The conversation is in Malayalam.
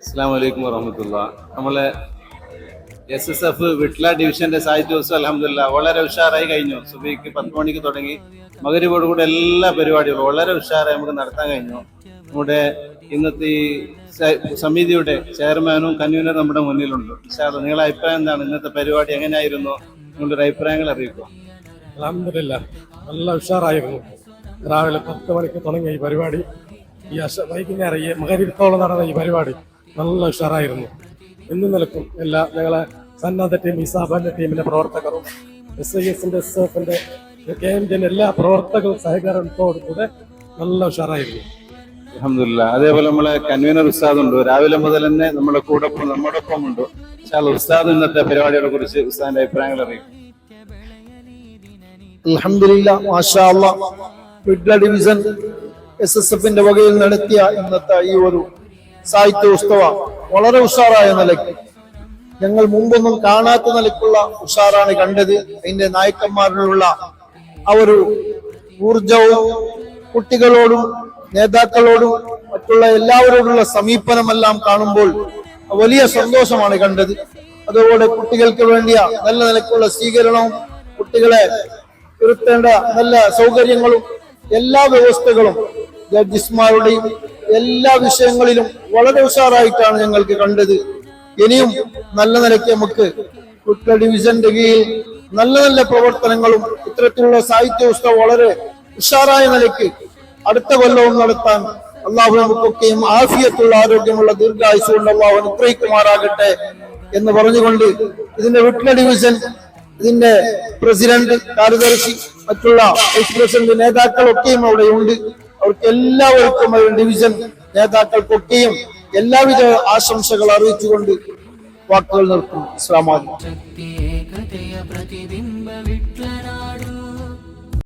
അസ്സലാമു അലൈക്കും വറഹ്മത്തുള്ളാഹി. നമ്മളെ SSF വിട്ല ഡിവിഷന്റെ സാഹിത്യോത്സവം അൽഹംദുലില്ലാഹ് വളരെ ഉഷാറായി കഴിഞ്ഞു. സുബഹിക്ക് 10 മണിക്ക് തുടങ്ങി മഗ്‌രിബോട് കൂടെ എല്ലാ പരിപാടികളും വളരെ ഉഷാറായി നമുക്ക് നടത്താൻ കഴിഞ്ഞു. നമ്മുടെ ഇന്നത്തെ ഈ സമിതിയുടെ ചെയർമാനും കൺവീനറും നമ്മുടെ മുന്നിലുണ്ട്. ഇൻഷാ അല്ലാഹ് നിങ്ങളുടെ അഭിപ്രായം എന്താണ്? ഇന്നത്തെ പരിപാടി എങ്ങനെയായിരുന്നു? നിങ്ങളുടെ അഭിപ്രായങ്ങൾ അറിയിക്കുക. അൽഹംദുലില്ലാഹ് നല്ല ഉഷാറായിരുന്നു. രാവിലെ 10 മണിക്ക് തുടങ്ങിയ ഈ പരിപാടി വൈകുന്നേരം മഗ്‌രിബോളം നടന്ന ഈ പരിപാടി നല്ല ഉഷാറായിരുന്നു. എന്നും നിലക്കും എല്ലാ ഞങ്ങളെ സന്നദ്ധ ടീം, ഇസാബിന്റെ ടീമിന്റെ പ്രവർത്തകരും, SISന്റെ SFന്റെ KMJ എല്ലാ പ്രവർത്തകരും സഹകരണത്തോടുകൂടെ നല്ല ഉഷാറായിരുന്നു. അൽഹംദുലില്ലാഹ്. അതേപോലെ നമ്മളെ കൺവീനർ ഉസ്താദ് ഉണ്ട്, രാവിലെ മുതൽ തന്നെ നമ്മുടെ നമ്മോടൊപ്പം ഉണ്ട്. ഇൻഷാ അല്ലാഹ് ഉസ്താദ് ഇന്നത്തെ പരിപാടികളെ കുറിച്ച് ഉസ്താദിന്റെ അഭിപ്രായങ്ങൾ അറിയിക്കും. അൽഹംദുലില്ലാഹ്, മാഷാ അല്ലാഹ്. വിട്ല ഡിവിഷൻ SSFന്റെ വകയിൽ നടത്തിയ ഇന്നത്തെ ഈ ഒരു സാഹിത്യോത്സവ വളരെ ഉഷാറായ നിലയ്ക്ക്, ഞങ്ങൾ മുമ്പൊന്നും കാണാത്ത നിലയ്ക്കുള്ള ഉഷാറാണ് കണ്ടത്. അതിന്റെ നായകന്മാരിലുള്ള ആ ഒരു ഊർജവും കുട്ടികളോടും നേതാക്കളോടും മറ്റുള്ള എല്ലാവരോടുള്ള സമീപനമെല്ലാം കാണുമ്പോൾ വലിയ സന്തോഷമാണ് കണ്ടത്. അതുപോലെ കുട്ടികൾക്ക് വേണ്ടിയ നല്ല നിലയ്ക്കുള്ള സ്വീകരണവും കുട്ടികളെ ഇരുത്തേണ്ട നല്ല സൗകര്യങ്ങളും എല്ലാ വ്യവസ്ഥകളും ജഡ്ജിമാരുടെയും എല്ലാ വിഷയങ്ങളിലും വളരെ ഉഷാറായിട്ടാണ് ഞങ്ങൾക്ക് കണ്ടത്. ഇനിയും നല്ല നിലയ്ക്ക് നമുക്ക് വിട്ല ഡിവിഷന്റെ കീഴിൽ നല്ല നല്ല പ്രവർത്തനങ്ങളും ഇത്തരത്തിലുള്ള സാഹിത്യോത്സവം വളരെ ഉഷാറായ നിലയ്ക്ക് അടുത്ത കൊല്ലവും നടത്താൻ അള്ളാഹു നമുക്കൊക്കെയും ആഫിയത്തുള്ള ആരോഗ്യമുള്ള ദീർഘായുസ് കൊണ്ട് അള്ളാഹു അനുഗ്രഹിക്കുമാറാകട്ടെ എന്ന് പറഞ്ഞുകൊണ്ട് ഇതിന്റെ വിട്ല ഡിവിഷൻ ഇതിന്റെ പ്രസിഡന്റ്, കാര്യദർശി, മറ്റുള്ള വൈസ് പ്രസിഡന്റ് നേതാക്കളൊക്കെയും അവിടെയുണ്ട്. അവർക്ക് എല്ലാവർക്കും ഡിവിഷൻ നേതാക്കൾക്കൊക്കെയും എല്ലാവിധ ആശംസകൾ അറിയിച്ചുകൊണ്ട് വാക്കുകൾ നിർത്തുന്നു. അസ്സലാമു അലൈക്കും.